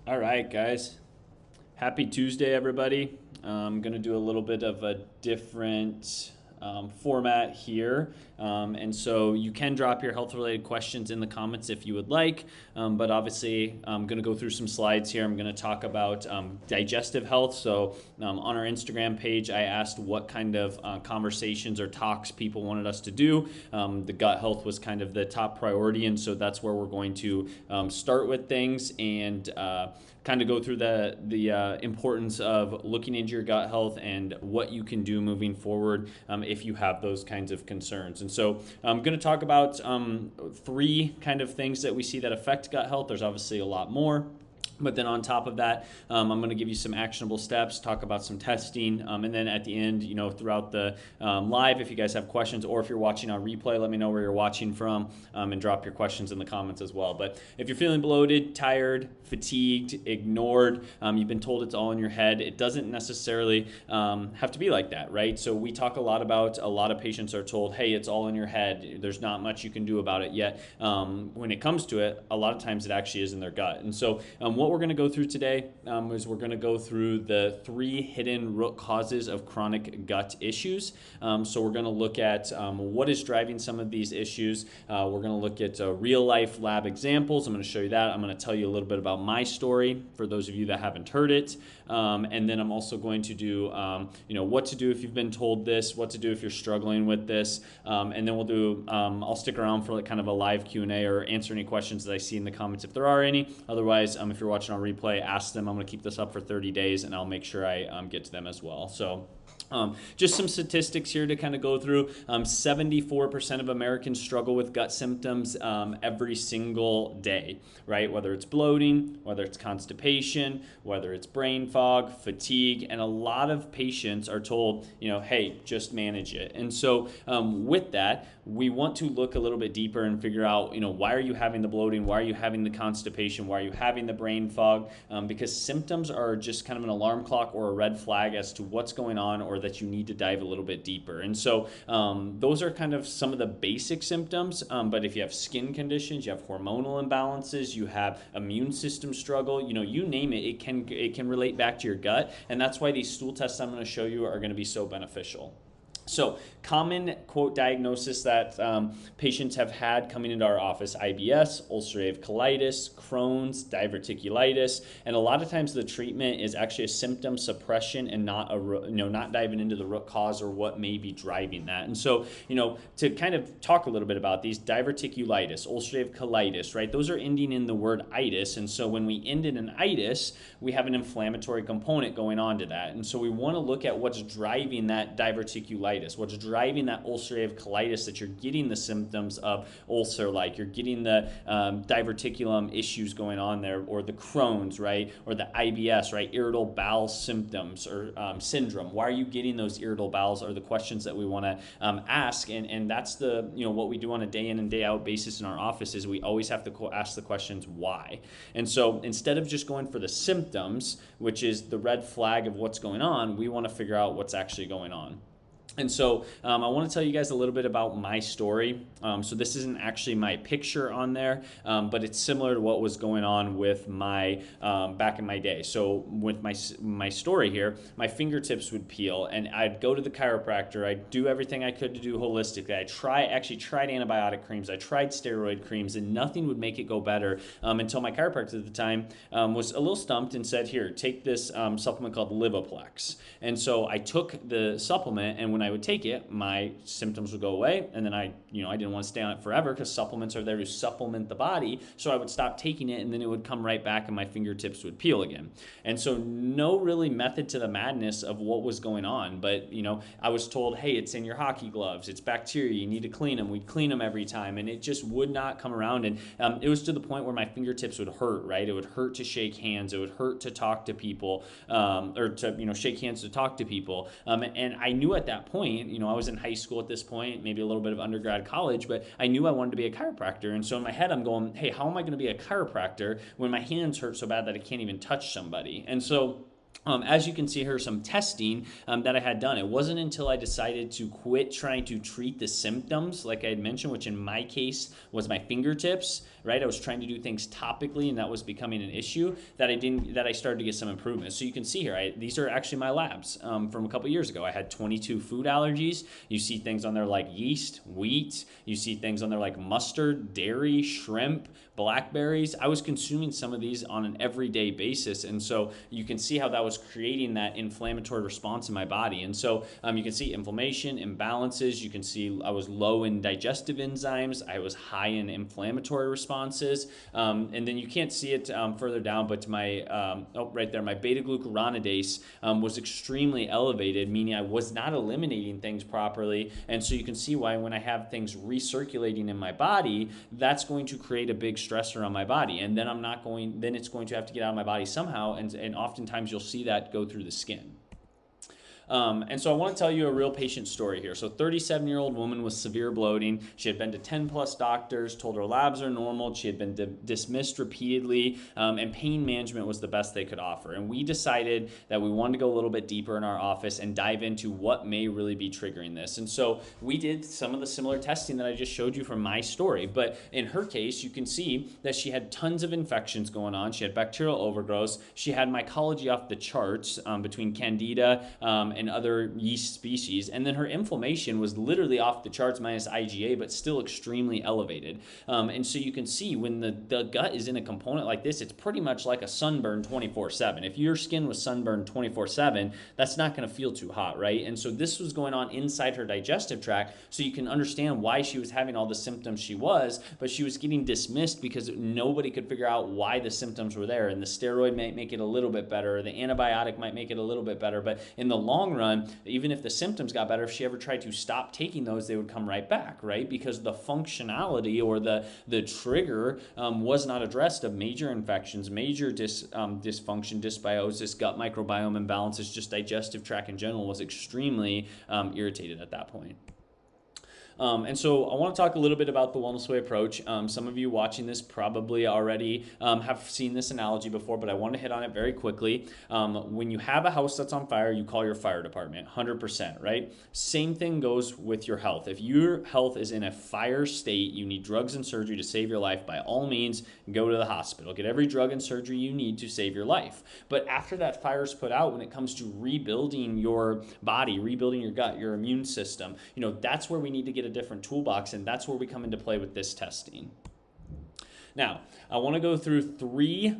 All right, guys. Happy Tuesday, everybody. I'm going to do a little bit of a different format here. And so you can drop your health related questions in the comments if you would like. But obviously, I'm going to go through some slides here. I'm going to talk about digestive health. So on our Instagram page, I asked what kind of conversations or talks people wanted us to do. The gut health was kind of the top priority. And so that's where we're going to start with things and kind of go through the importance of looking into your gut health and what you can do moving forward if you have those kinds of concerns. And so I'm going to talk about three kind of things that we see that affect gut health. There's obviously a lot more. But then on top of that, I'm going to give you some actionable steps, talk about some testing, and then at the end, throughout the live, if you guys have questions or if you're watching on replay, let me know where you're watching from and drop your questions in the comments as well. But if you're feeling bloated, tired, fatigued, ignored, you've been told it's all in your head, it doesn't necessarily have to be like that, right? So we talk a lot about, a lot of patients are told, hey, it's all in your head. There's not much you can do about it yet. When it comes to it, a lot of times it actually is in their gut. And so what we're going to go through today is we're going to go through the 3 hidden root causes of chronic gut issues. So we're going to look at what is driving some of these issues. We're going to look at real life lab examples. I'm going to show you that. I'm going to tell you a little bit about my story for those of you that haven't heard it. And then I'm also going to do, what to do if you've been told this, what to do if you're struggling with this. And then we'll do, I'll stick around for like kind of a live Q&A or answer any questions that I see in the comments if there are any. Otherwise, if you're watching on replay, ask them. I'm going to keep this up for 30 days and I'll make sure I get to them as well. So just some statistics here to kind of go through. 74% of Americans struggle with gut symptoms every single day, right? Whether it's bloating, whether it's constipation, whether it's brain fog, fatigue, and a lot of patients are told, hey, just manage it. And so with that, we want to look a little bit deeper and figure out, why are you having the bloating? Why are you having the constipation? Why are you having the brain fog? Because symptoms are just kind of an alarm clock or a red flag as to what's going on or that you need to dive a little bit deeper. And so those are kind of some of the basic symptoms. But if you have skin conditions, you have hormonal imbalances, you have immune system struggle, you name it, it can relate back to your gut. And that's why these stool tests I'm going to show you are going to be so beneficial. So common, quote, diagnosis that patients have had coming into our office: IBS, ulcerative colitis, Crohn's, diverticulitis, and a lot of times the treatment is actually a symptom suppression and not not diving into the root cause or what may be driving that. And so, to kind of talk a little bit about these: diverticulitis, ulcerative colitis, right? Those are ending in the word itis, and so when we end in an itis, we have an inflammatory component going on to that. And so we want to look at what's driving that diverticulitis. What's driving that ulcerative colitis that you're getting the symptoms of ulcer-like, you're getting the diverticulum issues going on there, or the Crohn's, right, or the IBS, right, irritable bowel symptoms or syndrome. Why are you getting those irritable bowels are the questions that we want to ask, and that's the what we do on a day in and day out basis in our office is we always have to ask the questions why. And so instead of just going for the symptoms, which is the red flag of what's going on, we want to figure out what's actually going on. And so I want to tell you guys a little bit about my story. So this isn't actually my picture on there, but it's similar to what was going on with my back in my day. So with my story here, my fingertips would peel, and I'd go to the chiropractor. I'd do everything I could to do holistically. I actually tried antibiotic creams. I tried steroid creams, and nothing would make it go better until my chiropractor at the time was a little stumped and said, "Here, take this supplement called Livoplex." And so I took the supplement, and when I would take it, my symptoms would go away, and then I didn't want to stay on it forever because supplements are there to supplement the body. So I would stop taking it, and then it would come right back, and my fingertips would peel again. And so no really method to the madness of what was going on. But I was told, hey, it's in your hockey gloves, it's bacteria, you need to clean them. We'd clean them every time, and it just would not come around. And it was to the point where my fingertips would hurt. Right, it would hurt to shake hands, it would hurt to talk to people, or to shake hands to talk to people. And I knew at that point, I was in high school at this point, maybe a little bit of undergrad college, but I knew I wanted to be a chiropractor. And so in my head, I'm going, hey, how am I going to be a chiropractor when my hands hurt so bad that I can't even touch somebody? And so As you can see here, some testing that I had done. It wasn't until I decided to quit trying to treat the symptoms, like I had mentioned, which in my case was my fingertips, right? I was trying to do things topically, and that was becoming an issue, that I started to get some improvements. So you can see here, these are actually my labs from a couple years ago. I had 22 food allergies. You see things on there like yeast, wheat. You see things on there like mustard, dairy, shrimp, blackberries. I was consuming some of these on an everyday basis, and so you can see how that was creating that inflammatory response in my body. And so you can see inflammation, imbalances. You can see I was low in digestive enzymes. I was high in inflammatory responses. And then you can't see it further down, but my, right there, my beta-glucuronidase was extremely elevated, meaning I was not eliminating things properly. And so you can see why when I have things recirculating in my body, that's going to create a big stressor on my body. And then then it's going to have to get out of my body somehow. And oftentimes you'll see that go through the skin. And so I want to tell you a real patient story here. So 37-year-old woman with severe bloating. She had been to 10 plus doctors, told her labs are normal. She had been dismissed repeatedly, and pain management was the best they could offer. And we decided that we wanted to go a little bit deeper in our office and dive into what may really be triggering this. And so we did some of the similar testing that I just showed you from my story. But in her case, you can see that she had tons of infections going on. She had bacterial overgrowth. She had mycology off the charts between candida and other yeast species. And then her inflammation was literally off the charts minus IgA, but still extremely elevated. And so you can see when the gut is in a component like this, it's pretty much like a sunburn 24/7. If your skin was sunburned 24/7, that's not going to feel too hot, right? And so this was going on inside her digestive tract. So you can understand why she was having all the symptoms she was, but she was getting dismissed because nobody could figure out why the symptoms were there. And the steroid might make it a little bit better, or the antibiotic might make it a little bit better, but in the long run, even if the symptoms got better, if she ever tried to stop taking those, they would come right back, right? Because the functionality or the trigger was not addressed of major infections, major dysfunction, dysbiosis, gut microbiome imbalances, just digestive tract in general was extremely irritated at that point. And so I want to talk a little bit about the Wellness Way approach. Some of you watching this probably already have seen this analogy before, but I want to hit on it very quickly. When you have a house that's on fire, you call your fire department, 100%, right? Same thing goes with your health. If your health is in a fire state, you need drugs and surgery to save your life, by all means, go to the hospital. Get every drug and surgery you need to save your life. But after that fire is put out, when it comes to rebuilding your body, rebuilding your gut, your immune system, that's where we need to get a different toolbox, and that's where we come into play with this testing. Now, I want to go through 3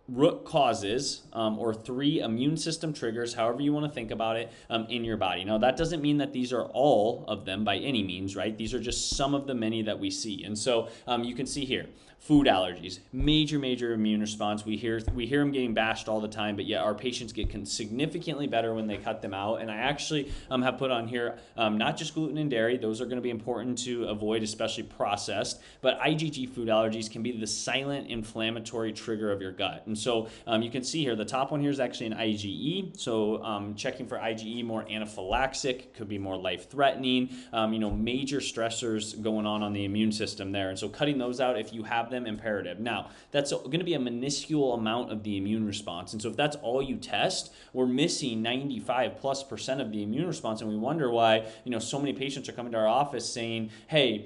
root causes or 3 immune system triggers, however you want to think about it, in your body. Now, that doesn't mean that these are all of them by any means, right? These are just some of the many that we see. And so you can see here, food allergies, major immune response. We hear them getting bashed all the time, but yet our patients get significantly better when they cut them out. And I actually have put on here not just gluten and dairy; those are going to be important to avoid, especially processed. But IgG food allergies can be the silent inflammatory trigger of your gut. And so you can see here, the top one here is actually an IgE. So checking for IgE, more anaphylaxis, could be more life-threatening. Major stressors going on the immune system there. And so cutting those out, if you have them, imperative. Now, that's going to be a minuscule amount of the immune response. And so if that's all you test, we're missing 95+% of the immune response. And we wonder why, so many patients are coming to our office saying, hey,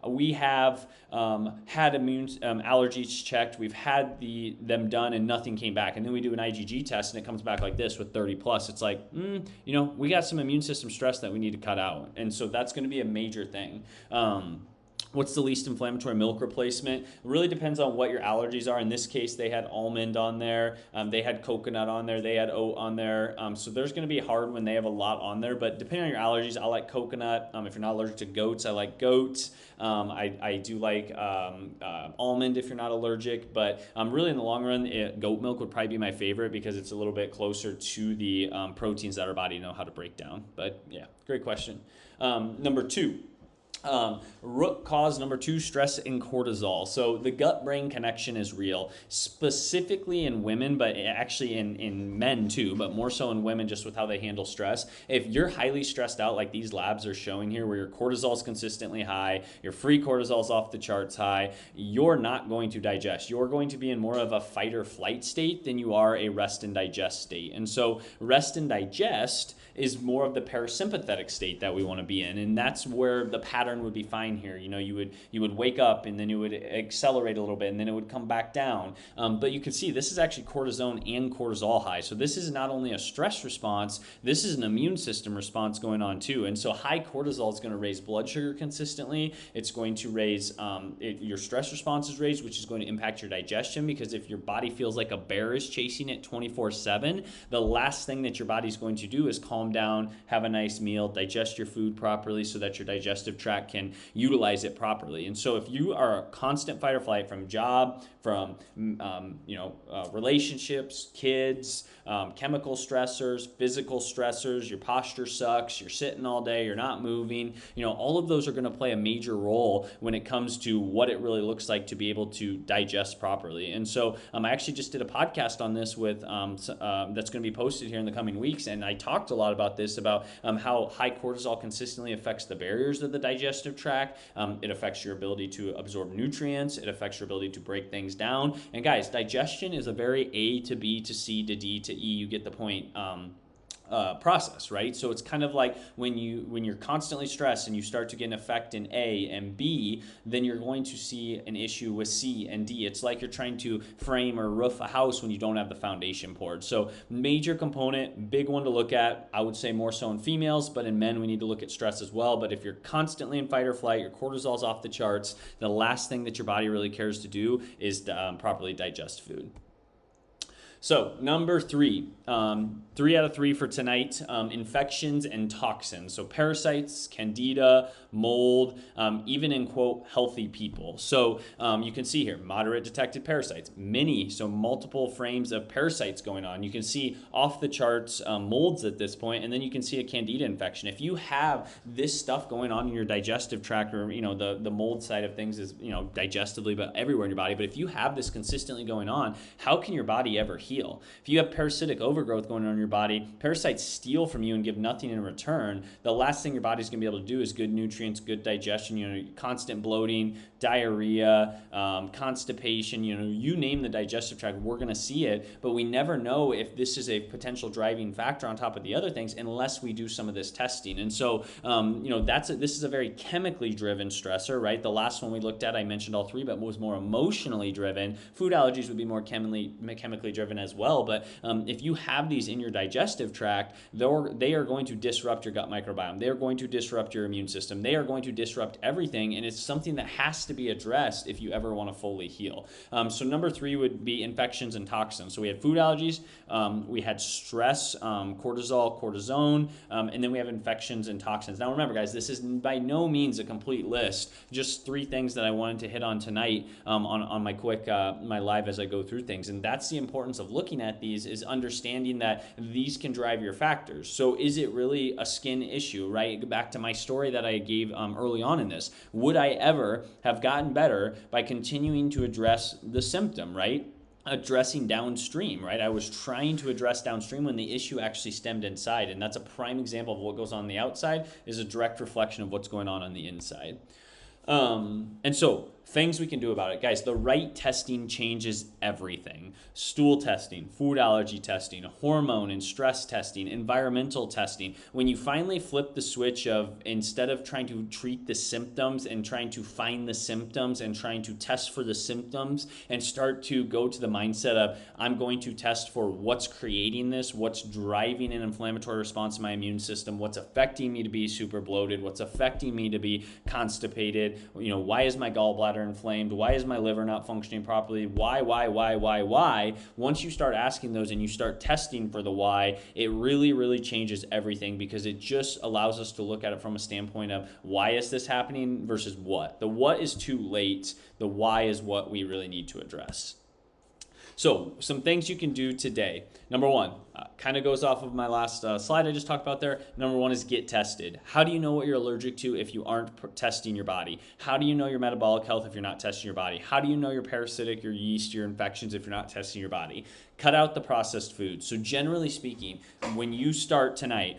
we have had immune allergies checked, we've had them done and nothing came back. And then we do an IgG test and it comes back like this with 30+. It's like, we got some immune system stress that we need to cut out. And so that's going to be a major thing. What's the least inflammatory milk replacement? It really depends on what your allergies are. In this case, they had almond on there. They had coconut on there. They had oat on there. So there's going to be hard when they have a lot on there. But depending on your allergies, I like coconut. If you're not allergic to goats, I like goat. I do like almond if you're not allergic. But really in the long run, goat milk would probably be my favorite because it's a little bit closer to the proteins that our body know how to break down. But yeah, great question. Number 2. Root cause number 2, stress and cortisol. So the gut-brain connection is real, specifically in women, but actually in men too, but more so in women just with how they handle stress. If you're highly stressed out, like these labs are showing here, where your cortisol is consistently high, your free cortisol is off the charts high, you're not going to digest. You're going to be in more of a fight or flight state than you are a rest and digest state. And so rest and digest is more of the parasympathetic state that we want to be in, and that's where the pattern would be fine here. You would wake up, and then you would accelerate a little bit, and then it would come back down. But you can see this is actually cortisone and cortisol high. So this is not only a stress response, this is an immune system response going on too. And so high cortisol is going to raise blood sugar consistently. It's going to raise your stress response is raised, which is going to impact your digestion, because if your body feels like a bear is chasing it 24/7, the last thing that your body's going to do is calm down, have a nice meal, digest your food properly so that your digestive tract can utilize it properly. And so if you are a constant fight or flight from job, from relationships, kids, chemical stressors, physical stressors, your posture sucks, you're sitting all day, you're not moving, all of those are going to play a major role when it comes to what it really looks like to be able to digest properly. And so I actually just did a podcast on this with that's going to be posted here in the coming weeks, and I talked a lot about this, about how high cortisol consistently affects the barriers of the digestive tract. It affects your ability to absorb nutrients. It affects your ability to break things down. And guys, digestion is a very A to B to C to D to E, you get the point, process, right? So it's kind of like when you're constantly stressed and you start to get an effect in A and B, then you're going to see an issue with C and D. It's like you're trying to frame or roof a house when you don't have the foundation poured. So major component, big one to look at. I would say more so in females, but in men we need to look at stress as well. But if you're constantly in fight or flight, your cortisol's off the charts, the last thing that your body really cares to do is to, properly digest food. So number 3, 3 out of 3 for tonight, infections and toxins. So parasites, candida, mold, even in quote healthy people. So you can see here, moderate detected parasites, so multiple frames of parasites going on. You can see off the charts molds at this point, and then you can see a candida infection. If you have this stuff going on in your digestive tract, or the mold side of things is digestively, but everywhere in your body. But if you have this consistently going on, how can your body ever heal? If you have parasitic overgrowth going on in your body, parasites steal from you and give nothing in return. The last thing your body's going to be able to do is good nutrients, good digestion, constant bloating, diarrhea, constipation, you name the digestive tract, we're going to see it, but we never know if this is a potential driving factor on top of the other things unless we do some of this testing. And so, this is a very chemically driven stressor, right? The last one we looked at, I mentioned all 3, but was more emotionally driven. Food allergies would be more chemically driven as well. But if you have these in your digestive tract, they are going to disrupt your gut microbiome. They are going to disrupt your immune system. They are going to disrupt everything, and it's something that has to be addressed if you ever want to fully heal. So number 3 would be infections and toxins. So we had food allergies, we had stress, cortisol, cortisone, and then we have infections and toxins. Now remember, guys, this is by no means a complete list. Just 3 things that I wanted to hit on tonight on my quick my live as I go through things, and that's the importance of looking at these, is understanding that these can drive your factors. So is it really a skin issue, right? Back to my story that I gave early on in this. Would I ever have gotten better by continuing to address the symptom, right? Addressing downstream, right? I was trying to address downstream when the issue actually stemmed inside, and that's a prime example of what goes on the outside is a direct reflection of what's going on the inside. And so things we can do about it. Guys, the right testing changes everything. Stool testing, food allergy testing, hormone and stress testing, environmental testing. When you finally flip the switch of, instead of trying to treat the symptoms and trying to find the symptoms and trying to test for the symptoms, and start to go to the mindset of, I'm going to test for what's creating this, what's driving an inflammatory response in my immune system, what's affecting me to be super bloated, what's affecting me to be constipated, why is my gallbladder inflamed? Why is my liver not functioning properly? Why? Once you start asking those and you start testing for the why, it really, really changes everything, because it just allows us to look at it from a standpoint of, why is this happening versus what? The what is too late. The why is what we really need to address. So some things you can do today. Number 1, kind of goes off of my last slide I just talked about there. Number one is get tested. How do you know what you're allergic to if you aren't testing your body? How do you know your metabolic health if you're not testing your body? How do you know your parasitic, your yeast, your infections if you're not testing your body? Cut out the processed foods. So generally speaking, when you start tonight,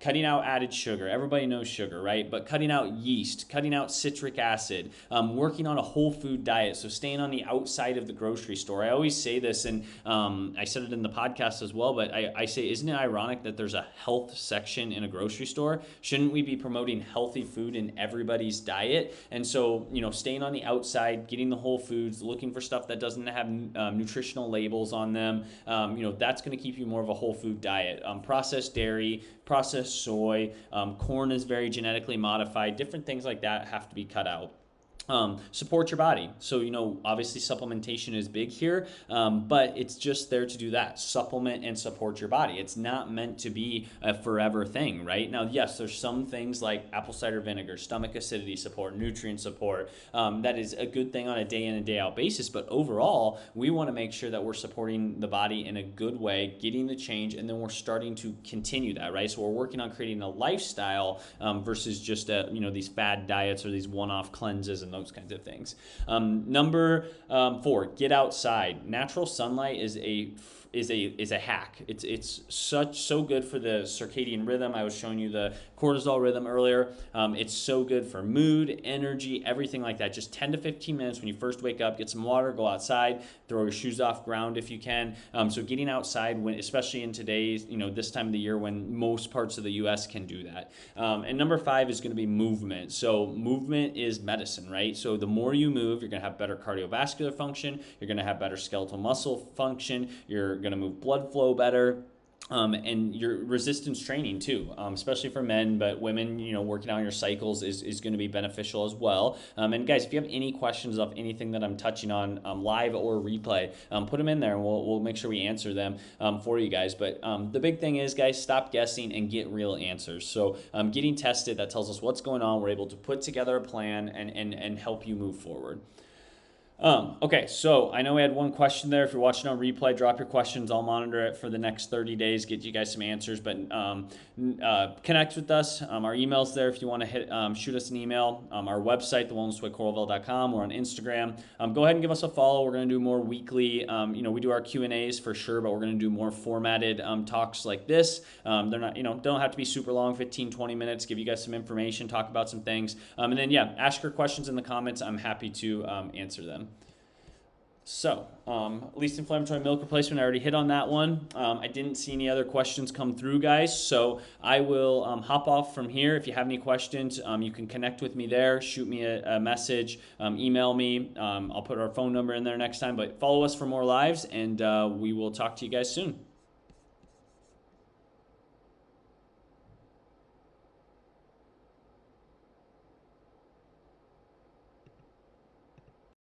cutting out added sugar. Everybody knows sugar, right? But cutting out yeast, cutting out citric acid, working on a whole food diet. So staying on the outside of the grocery store. I always say this, and I said it in the podcast as well, but I say, isn't it ironic that there's a health section in a grocery store? Shouldn't we be promoting healthy food in everybody's diet? And so, staying on the outside, getting the whole foods, looking for stuff that doesn't have nutritional labels on them, that's going to keep you more of a whole food diet. Processed dairy, processed soy, corn is very genetically modified. Different things like that have to be cut out. Support your body. So, obviously supplementation is big here, but it's just there to do that. Supplement and support your body. It's not meant to be a forever thing, right? Now, yes, there's some things like apple cider vinegar, stomach acidity support, nutrient support, that is a good thing on a day in and day out basis, but overall, we want to make sure that we're supporting the body in a good way, getting the change, and then we're starting to continue that, right? So we're working on creating a lifestyle versus just, these fad diets or these one-off cleanses and those kinds of things. Number 4, get outside. Natural sunlight is a hack. It's so good for the circadian rhythm. I was showing you the cortisol rhythm earlier. It's so good for mood, energy, everything like that. Just 10 to 15 minutes when you first wake up, get some water, go outside, throw your shoes off ground if you can. So getting outside, especially in today's, this time of the year when most parts of the U.S. can do that. And number 5 is going to be movement. So movement is medicine, right? So the more you move, you're going to have better cardiovascular function. You're going to have better skeletal muscle function. You're going to move blood flow better. And your resistance training too, especially for men, but women, working on your cycles is going to be beneficial as well. And guys, if you have any questions of anything that I'm touching on live or replay, put them in there and we'll make sure we answer them for you guys. But the big thing is, guys, stop guessing and get real answers. So getting tested, that tells us what's going on. We're able to put together a plan and help you move forward. Okay, so I know we had one question there. If you're watching on replay, drop your questions. I'll monitor it for the next 30 days, get you guys some answers. But connect with us. Our email's there if you want to shoot us an email. Our website, thewellnesswaycoralville.com. We're on Instagram. Go ahead and give us a follow. We're going to do more weekly. We do our Q&As for sure, but we're going to do more formatted talks like this. They're not, don't have to be super long, 15, 20 minutes. Give you guys some information, talk about some things. And then, ask your questions in the comments. I'm happy to answer them. So, least inflammatory milk replacement, I already hit on that one. I didn't see any other questions come through, guys, so I will hop off from here. If you have any questions, you can connect with me there, shoot me a message, email me. I'll put our phone number in there next time, but follow us for more lives, and we will talk to you guys soon.